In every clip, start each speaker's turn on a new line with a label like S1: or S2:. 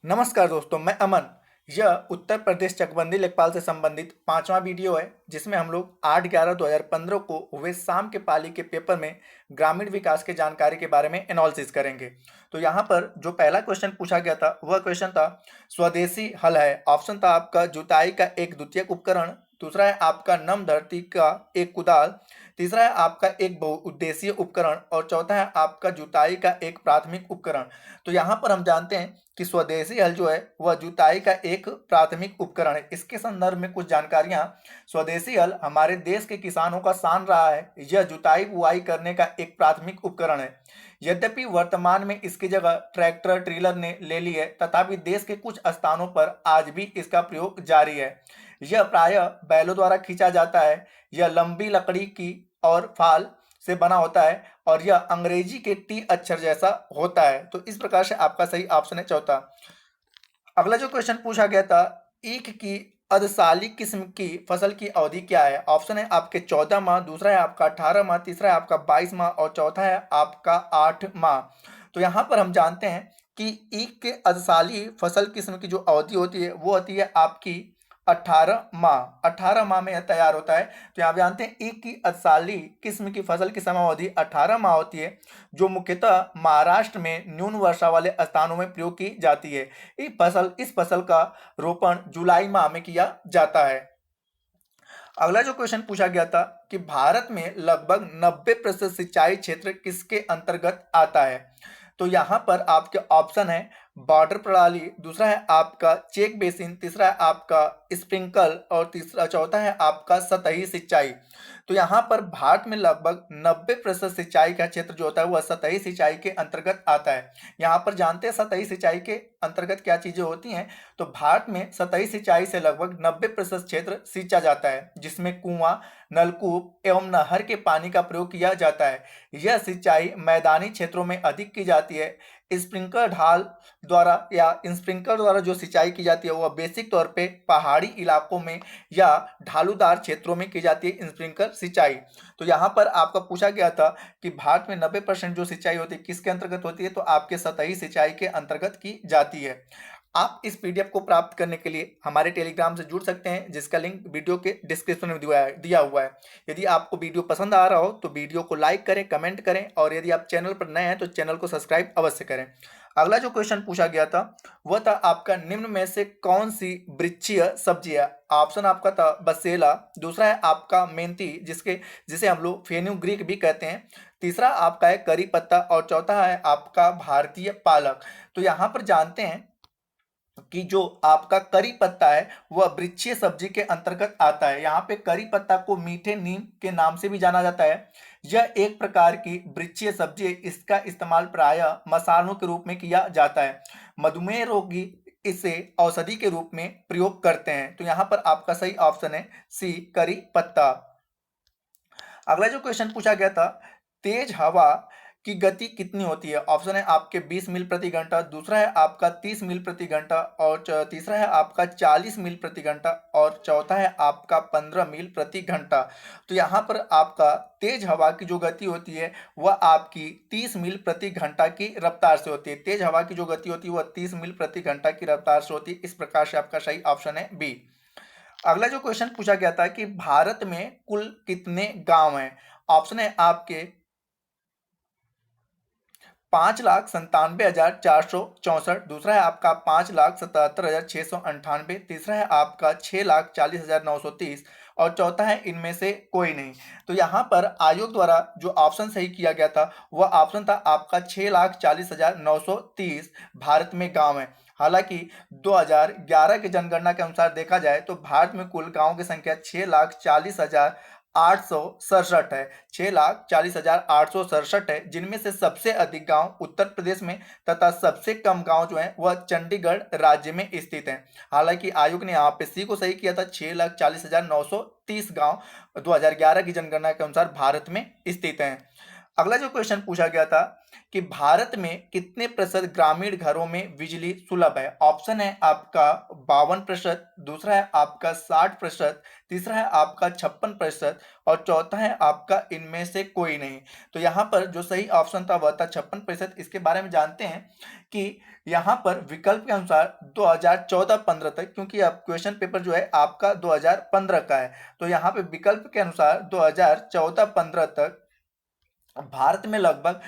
S1: नमस्कार दोस्तों, मैं अमन। यह उत्तर प्रदेश चकबंदी लेखपाल से संबंधित पांचवा वीडियो है, जिसमें हम लोग 8/11/2015 को हुए शाम के पाली के पेपर में ग्रामीण विकास के जानकारी के बारे में एनालिसिस करेंगे। तो यहाँ पर जो पहला क्वेश्चन पूछा गया था वह क्वेश्चन था, स्वदेशी हल है। ऑप्शन था आपका जुताई का एक द्वितीयक उपकरण, दूसरा है आपका नम धरती का एक कुदाल, तीसरा है आपका एक बहुउद्देशीय उपकरण और चौथा है आपका जुताई का एक प्राथमिक उपकरण। तो यहाँ पर हम जानते हैं कि स्वदेशी हल जो है वह जुताई का एक प्राथमिक उपकरण है। इसके संदर्भ में कुछ जानकारियां। स्वदेशी हल हमारे देश के किसानों का शान रहा है। यह जुताई बुआई करने का एक प्राथमिक उपकरण है। यद्यपि वर्तमान में इसकी जगह ट्रैक्टर ट्रिलर ने ले ली है, तथापि देश के कुछ स्थानों पर आज भी इसका प्रयोग जारी है। यह प्रायः बैलों द्वारा खींचा जाता है। यह लंबी लकड़ी की और फाल से बना होता है और यह अंग्रेजी के टी अक्षर जैसा होता है। तो इस प्रकार से आपका सही ऑप्शन है चौथा। अगला जो क्वेश्चन पूछा गया था, ईख की अर्धसाली किस्म की फसल की अवधि क्या है। ऑप्शन है आपके 14 माह, दूसरा है आपका 18 माह, तीसरा है आपका 22 माह और चौथा है आपका 8 माह। तो यहाँ पर हम जानते हैं कि ईख के अर्धसाली फसल किस्म की जो अवधि होती है वो होती है आपकी 18 माह। 18 माह में यह तैयार होता है। तो यहाँ जानते हैं ईख की अर्धसाली किस्म की फसल की समाअवधि 18 माह होती है, जो मुख्यतः महाराष्ट्र में न्यून वर्षा वाले स्थानों में प्रयोग की जाती है। इस फसल का रोपण जुलाई माह में किया जाता है। अगला जो क्वेश्चन पूछा गया था कि भारत में लगभग 90% सिंचाई क्षेत्र किसके अंतर्गत आता है। तो यहाँ पर आपके ऑप्शन है बॉर्डर प्रणाली, दूसरा है आपका चेक बेसिन, तीसरा है आपका स्प्रिंकल और तीसरा चौथा है आपका सतही सिंचाई। तो यहाँ पर भारत में लगभग 90% सिंचाई का क्षेत्र जो होता है वह सतही सिंचाई के अंतर्गत आता है। यहाँ पर जानते हैं सतही सिंचाई के अंतर्गत क्या चीजें होती हैं। तो भारत में सतही सिंचाई से लगभग 90% क्षेत्र सींचा जाता है, जिसमें कुआं, नलकूप एवं नहर के पानी का प्रयोग किया जाता है। यह सिंचाई मैदानी क्षेत्रों में अधिक की जाती है। स्प्रिंकलर ढाल द्वारा या स्प्रिंकलर द्वारा जो सिंचाई की जाती है वह बेसिक तौर पे पहाड़ी इलाकों में या ढालूदार क्षेत्रों में की जाती है स्प्रिंकलर सिंचाई। तो यहाँ पर आपका पूछा गया था कि भारत में 90% जो सिंचाई होती है किसके अंतर्गत होती है, तो आपके सतही सिंचाई के अंतर्गत की जाती है। आप इस पीडीएफ को प्राप्त करने के लिए हमारे टेलीग्राम से जुड़ सकते हैं, जिसका लिंक वीडियो के डिस्क्रिप्शन में दिया हुआ है। यदि आपको वीडियो पसंद आ रहा हो तो वीडियो को लाइक करें, कमेंट करें और यदि आप चैनल पर नए हैं तो चैनल को सब्सक्राइब अवश्य करें। अगला जो क्वेश्चन पूछा गया था वह था आपका निम्न में से कौन सी वृक्षीय सब्जी है। ऑप्शन आपका था बसेला, दूसरा है आपका मेंथी जिसे हम लोग फेनुग्रीक भी कहते हैं, तीसरा आपका है करी पत्ता और चौथा है आपका भारतीय पालक। तो यहाँ पर जानते हैं कि जो आपका करी पत्ता है वह वृक्षीय सब्जी के अंतर्गत आता है। यहाँ पे करी पत्ता को मीठे नीम के नाम से भी जाना जाता है। यह एक प्रकार की वृक्षीय सब्जी है। इसका इस्तेमाल प्रायः मसालों के रूप में किया जाता है। मधुमेह रोगी इसे औषधि के रूप में प्रयोग करते हैं। तो यहाँ पर आपका सही ऑप्शन है सी, करी पत्ता। अगला जो क्वेश्चन पूछा गया था, तेज हवा की गति कितनी होती है। ऑप्शन है आपके 20 मील प्रति घंटा, दूसरा है आपका 30 मील प्रति घंटा और तीसरा है आपका 40 मील प्रति घंटा और चौथा है आपका 15 मील प्रति घंटा। तो यहाँ पर आपका तेज हवा की जो गति होती है वह आपकी 30 मील प्रति घंटा की रफ्तार से होती है। तेज हवा की जो गति होती है वह 30 मील प्रति घंटा की रफ्तार से होती है। इस प्रकार से आपका सही ऑप्शन है बी। अगला जो क्वेश्चन पूछा गया था कि भारत में कुल कितने गांव हैं। ऑप्शन है आपके 5,97,464, दूसरा है आपका 5,77,698, तीसरा है आपका 6,40,930 और चौथा है इनमें से कोई नहीं। तो यहाँ पर आयोग द्वारा जो ऑप्शन सही किया गया था वह ऑप्शन था आपका 6,40,930 भारत में गांव है। हालांकि 2011 की जनगणना के अनुसार देखा जाए तो भारत में कुल गांवों की संख्या 6,40,867 है। 6,40,867 है, जिनमें से सबसे अधिक गांव उत्तर प्रदेश में तथा सबसे कम गांव जो है वह चंडीगढ़ राज्य में स्थित है। हालांकि आयोग ने यहाँ पे सी को सही किया था। 6,40,930 गांव 2011 की जनगणना के अनुसार भारत में स्थित हैं। अगला जो क्वेश्चन पूछा गया था कि भारत में कितने प्रतिशत ग्रामीण घरों में बिजली सुलभ है। ऑप्शन है आपका 52%, दूसरा है आपका 60%, तीसरा है आपका 56% और चौथा है आपका इनमें से कोई नहीं। तो यहाँ पर जो सही ऑप्शन था वह था 56%। इसके बारे में जानते हैं कि यहाँ पर विकल्प के अनुसार 2014-15 तक, क्योंकि अब क्वेश्चन पेपर जो है आपका 2015 का है, तो यहाँ पे विकल्प के अनुसार 2014-15 तक भारत में लगभग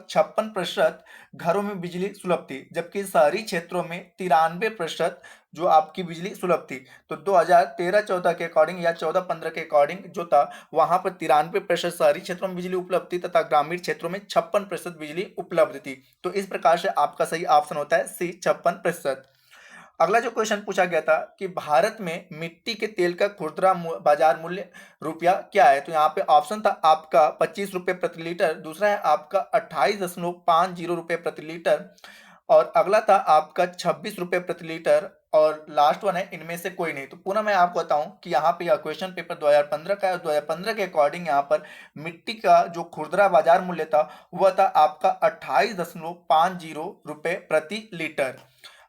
S1: 56% घरों में बिजली सुलभ थी, जबकि शहरी क्षेत्रों में 93% जो आपकी बिजली सुलभ थी। तो 2013-14 के अकॉर्डिंग या 14-15 के अकॉर्डिंग जो था वहां पर 93% शहरी क्षेत्रों में बिजली उपलब्ध थी तथा ग्रामीण क्षेत्रों में 56% बिजली उपलब्ध थी। तो इस प्रकार से आपका सही ऑप्शन होता है सी, 56%। अगला जो क्वेश्चन पूछा गया था कि भारत में मिट्टी के तेल का खुदरा बाजार मूल्य रुपया क्या है। तो यहाँ पे ऑप्शन था आपका 25 रुपये प्रति लीटर, दूसरा है आपका 28.50 रुपये प्रति लीटर और अगला था आपका 26 रुपये प्रति लीटर और लास्ट वन है इनमें से कोई नहीं। तो पुनः मैं आपको बताऊं कि यहाँ पे यह क्वेश्चन पेपर 2015 का है और 2015 के अकॉर्डिंग यहाँ पर मिट्टी का जो खुदरा बाजार मूल्य था वह था आपका 28.50 रुपये प्रति लीटर।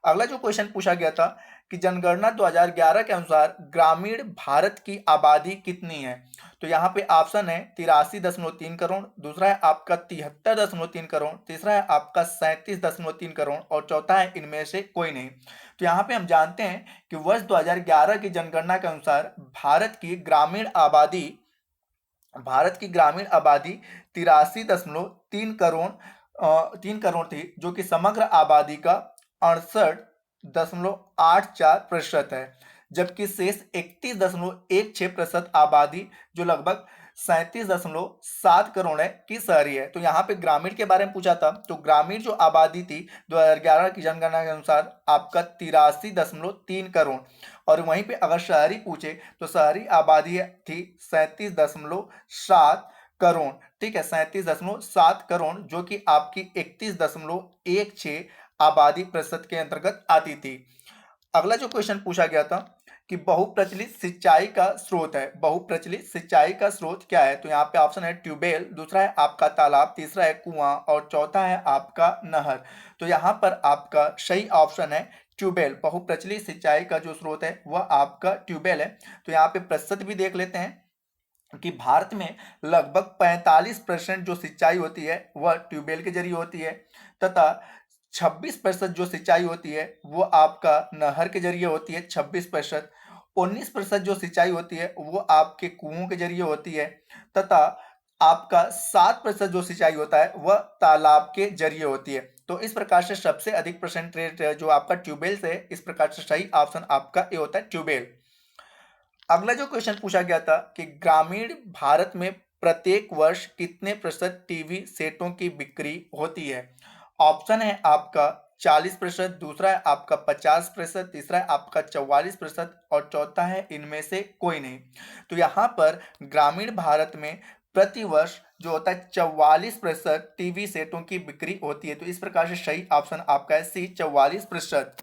S1: अगला जो क्वेश्चन पूछा गया था कि जनगणना 2011 के अनुसार ग्रामीण भारत की आबादी कितनी है। तो यहाँ पे ऑप्शन है 83.3 करोड़, दूसरा है आपका 73.3 करोड़, तीसरा है आपका 37.3 करोड़ और चौथा है इनमें से कोई नहीं। तो यहाँ पे हम जानते हैं कि वर्ष 2011 की जनगणना के अनुसार भारत की ग्रामीण आबादी 83.3 करोड़ थी, जो कि समग्र आबादी का 68.84% है, जबकि शेष 31.16% आबादी जो लगभग 37.7 करोड़ है की शहरी है। तो यहाँ पे ग्रामीण के बारे में पूछा था, तो ग्रामीण जो आबादी थी 2011 की जनगणना के अनुसार आपका 83.3 करोड़ और वहीं पे अगर शहरी पूछे तो शहरी आबादी थी 37.7 करोड़। ठीक है, 37.7 करोड़ जो कि आपकी 31.16 आबादी प्रतिशत के अंतर्गत आती थी। अगला जो क्वेश्चन पूछा गया था कि बहुप्रचलित सिंचाई का स्रोत है। बहुप्रचलित सिंचाई का स्रोत क्या है। तो यहाँ पे ऑप्शन है ट्यूबवेल, दूसरा है आपका तालाब, तीसरा है कुआं और चौथा है आपका नहर। तो यहाँ पर आपका सही ऑप्शन है ट्यूबवेल। बहुप्रचलित सिंचाई का जो स्रोत है वह आपका ट्यूबवेल है। तो यहाँ पे प्रतिशत भी देख लेते हैं कि भारत में लगभग 45% जो सिंचाई होती है वह ट्यूबवेल के जरिए होती है तथा 26% जो सिंचाई होती है वो आपका नहर के जरिए होती है। 26%, 19% जो सिंचाई होती है वो आपके कुओं के जरिए होती है तथा आपका 7% जो सिंचाई होता है वह तालाब के जरिए होती है। तो इस प्रकार से सबसे अधिक परसेंटेज जो आपका ट्यूबवेल से, इस प्रकार से सही ऑप्शन आपका ए होता है ट्यूबवेल। अगला जो क्वेश्चन पूछा गया था कि ग्रामीण भारत में प्रत्येक वर्ष कितने प्रतिशत टीवी सेटों की बिक्री होती है। ऑप्शन है आपका 40%, दूसरा है आपका 50%, तीसरा है आपका 44% और चौथा है इनमें से कोई नहीं। तो यहाँ पर ग्रामीण भारत में प्रति वर्ष जो होता है 44% टीवी सेटों की बिक्री होती है। तो इस प्रकार से सही ऑप्शन आपका है सी, 44%।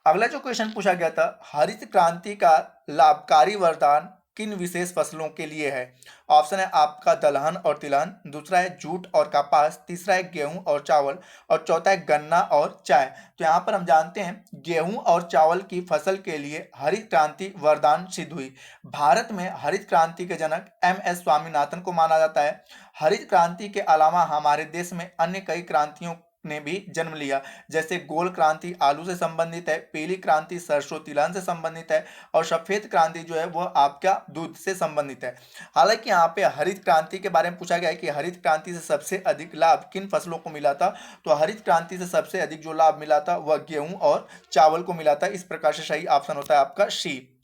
S1: अगला जो क्वेश्चन पूछा गया था, हरित क्रांति का लाभकारी वरदान किन विशेष फसलों के लिए है। ऑप्शन है आपका दलहन और तिलहन, दूसरा है जूट और कपास, तीसरा है गेहूं और चावल और चौथा है गन्ना और चाय। तो यहाँ पर हम जानते हैं गेहूं और चावल की फसल के लिए हरित क्रांति वरदान सिद्ध हुई। भारत में हरित क्रांति के जनक MS स्वामीनाथन को माना जाता है। हरित क्रांति के अलावा हमारे देश में अन्य कई क्रांतियों ने भी जन्म लिया, जैसे गोल क्रांति आलू से संबंधित है, पीली क्रांति सरसों तिलहन से संबंधित है और सफेद क्रांति जो है वह आपका दूध से संबंधित है। हालांकि यहाँ पे हरित क्रांति के बारे में पूछा गया है कि हरित क्रांति से सबसे अधिक लाभ किन फसलों को मिला था। तो हरित क्रांति से सबसे अधिक जो लाभ मिला था वह गेहूं और चावल को मिला था। इस प्रकार से सही ऑप्शन होता है आपका सी।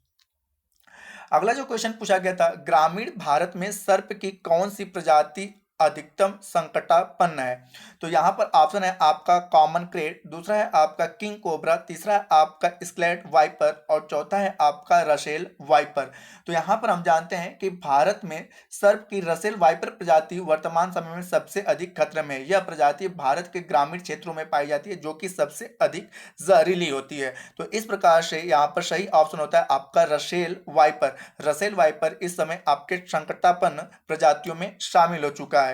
S1: अगला जो क्वेश्चन पूछा गया था, ग्रामीण भारत में सर्प की कौन सी प्रजाति अधिकतम संकटापन्न है? तो यहाँ पर ऑप्शन है आपका कॉमन क्रेट, दूसरा है आपका किंग कोबरा, तीसरा है आपका स्केलेट वाइपर और चौथा है आपका रसेल वाइपर। तो यहाँ पर हम जानते हैं कि भारत में सर्प की रसेल वाइपर प्रजाति वर्तमान समय में सबसे अधिक खतरे में है। यह प्रजाति भारत के ग्रामीण क्षेत्रों में पाई जाती है, जो कि सबसे अधिक जहरीली होती है। तो इस प्रकार से यहाँ पर सही ऑप्शन होता है आपका रसेल वाइपर। रसेल वाइपर इस समय आपके संकटापन्न प्रजातियों में शामिल हो चुका है।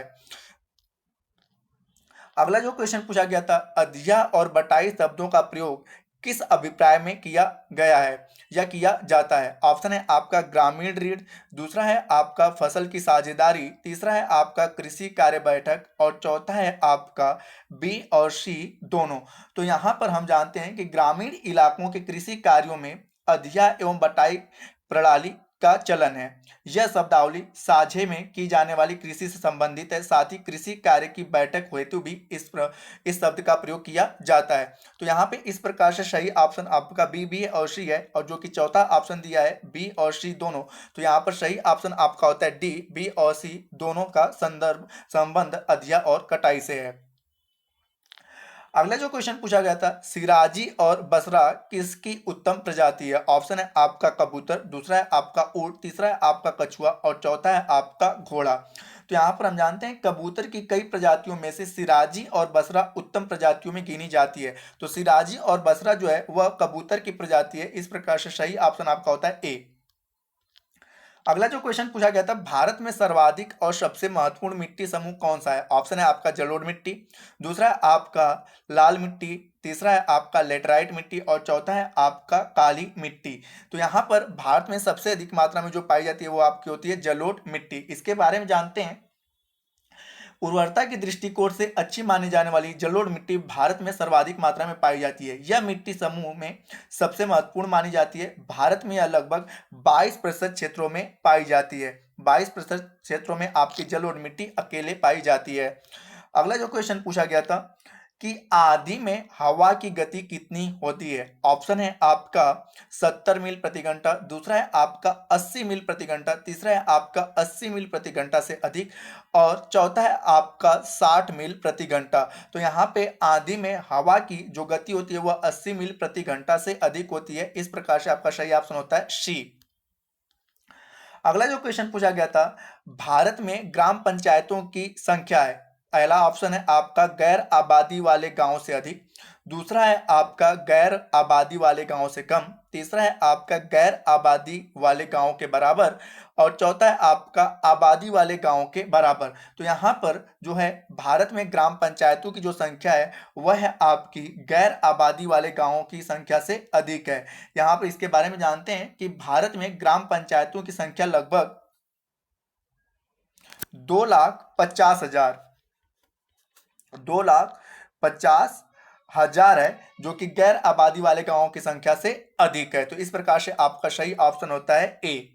S1: अगला जो क्वेश्चन पूछा गया था, अधिया और बटाई शब्दों का प्रयोग किस अभिप्राय में किया गया है या किया जाता है? ऑप्शन है आपका ग्रामीण ऋण, दूसरा है आपका फसल की साझेदारी, तीसरा है आपका कृषि कार्य बैठक और चौथा है आपका बी और सी दोनों। तो यहाँ पर हम जानते हैं कि ग्रामीण इलाकों के कृषि कार्यों में अधिया एवं बटाई प्रणाली का चलन है। यह शब्दावली साझे में की जाने वाली कृषि से संबंधित है, साथ ही कृषि कार्य की बैठक हेतु भी इस शब्द का प्रयोग किया जाता है। तो यहाँ पे इस प्रकार से सही ऑप्शन आपका बी और सी है, और जो कि चौथा ऑप्शन दिया है बी और सी दोनों, तो यहाँ पर सही ऑप्शन आपका होता है डी, बी और सी दोनों का संबंध अधिया और कटाई से है। अगला जो क्वेश्चन पूछा गया था, सिराजी और बसरा किसकी उत्तम प्रजाति है? ऑप्शन है आपका कबूतर, दूसरा है आपका ऊंट, तीसरा है आपका कछुआ और चौथा है आपका घोड़ा। तो यहाँ पर हम जानते हैं कबूतर की कई प्रजातियों में से सिराजी और बसरा उत्तम प्रजातियों में गिनी जाती है। तो सिराजी और बसरा जो है वह कबूतर की प्रजाति है। इस प्रकार से सही ऑप्शन आपका होता है ए। अगला जो क्वेश्चन पूछा गया था, भारत में सर्वाधिक और सबसे महत्वपूर्ण मिट्टी समूह कौन सा है? ऑप्शन है आपका जलोढ़ मिट्टी, दूसरा है आपका लाल मिट्टी, तीसरा है आपका लेटराइट मिट्टी और चौथा है आपका काली मिट्टी। तो यहाँ पर भारत में सबसे अधिक मात्रा में जो पाई जाती है वो आपकी होती है जलोढ़ मिट्टी। इसके बारे में जानते हैं, उर्वरता के दृष्टिकोण से अच्छी मानी जाने वाली जलोढ़ मिट्टी भारत में सर्वाधिक मात्रा में पाई जाती है। यह मिट्टी समूह में सबसे महत्वपूर्ण मानी जाती है। भारत में यह लगभग 22% क्षेत्रों में पाई जाती है। 22% क्षेत्रों में आपकी जलोढ़ मिट्टी अकेले पाई जाती है। अगला जो क्वेश्चन पूछा गया था कि आंधी में हवा की गति कितनी होती है? ऑप्शन है आपका 70 मील प्रति घंटा, दूसरा है आपका 80 मील प्रति घंटा, तीसरा है आपका 80 मील प्रति घंटा से अधिक और चौथा है आपका 60 मील प्रति घंटा। तो यहाँ पे आंधी में हवा की जो गति होती है वह 80 मील प्रति घंटा से अधिक होती है। इस प्रकार से आपका सही ऑप्शन होता है सी। अगला जो क्वेश्चन पूछा गया था, भारत में ग्राम पंचायतों की संख्या है। पहला ऑप्शन है आपका गैर आबादी वाले गांव से अधिक, दूसरा है आपका गैर आबादी वाले गांव से कम, तीसरा है आपका गैर आबादी वाले गांव के बराबर और चौथा है आपका आबादी वाले गांव के बराबर। तो यहाँ पर जो है भारत में ग्राम पंचायतों की जो संख्या है वह है आपकी गैर आबादी वाले गांवों की संख्या से अधिक है। यहाँ पर इसके बारे में जानते हैं कि भारत में ग्राम पंचायतों की संख्या लगभग 2,50,000 2,50,000 है, जो कि गैर आबादी वाले गांवों की संख्या से अधिक है। तो इस प्रकार से आपका सही ऑप्शन होता है ए।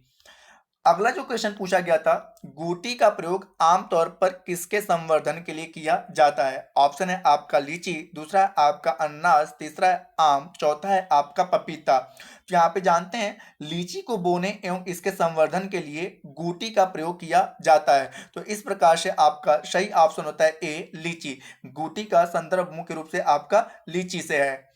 S1: अगला जो क्वेश्चन पूछा गया था, गूटी का प्रयोग आमतौर पर किसके संवर्धन के लिए किया जाता है? ऑप्शन है आपका लीची, दूसरा है आपका अनानास, तीसरा है आम, चौथा है आपका पपीता। तो यहाँ पे जानते हैं लीची को बोने एवं इसके संवर्धन के लिए गूटी का प्रयोग किया जाता है। तो इस प्रकार से आपका सही ऑप्शन होता है ए, लीची। गूटी का संदर्भ मुख्य रूप से आपका लीची से है।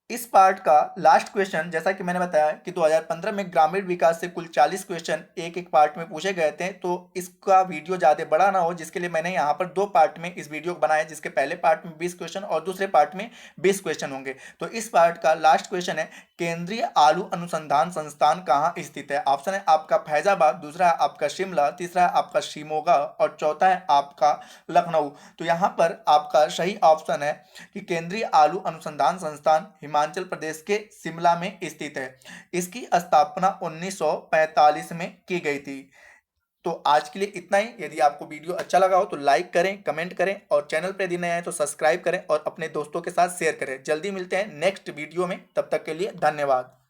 S1: इस पार्ट का लास्ट क्वेश्चन, जैसा कि मैंने बताया कि 2015 में ग्रामीण विकास से कुल 40 क्वेश्चन एक एक पार्ट में पूछे गए थे। तो इसका वीडियो ज़्यादा बड़ा ना हो, जिसके लिए मैंने यहाँ पर 2 पार्ट में इस वीडियो को बनाया, जिसके पहले पार्ट में 20 क्वेश्चन और दूसरे पार्ट में 20 क्वेश्चन होंगे। तो इस पार्ट का लास्ट क्वेश्चन है, केंद्रीय आलू अनुसंधान संस्थान कहाँ स्थित है? ऑप्शन है आपका फैजाबाद, दूसरा है आपका शिमला, तीसरा है आपका शिमोगा और चौथा है आपका लखनऊ। तो यहाँ पर आपका सही ऑप्शन है कि केंद्रीय आलू अनुसंधान संस्थान हिमाचल प्रदेश के शिमला में स्थित है। इसकी स्थापना 1945 में की गई थी। तो आज के लिए इतना ही। यदि आपको वीडियो अच्छा लगा हो तो लाइक करें, कमेंट करें और चैनल पर यदि नए हैं तो सब्सक्राइब करें और अपने दोस्तों के साथ शेयर करें। जल्दी मिलते हैं नेक्स्ट वीडियो में, तब तक के लिए धन्यवाद।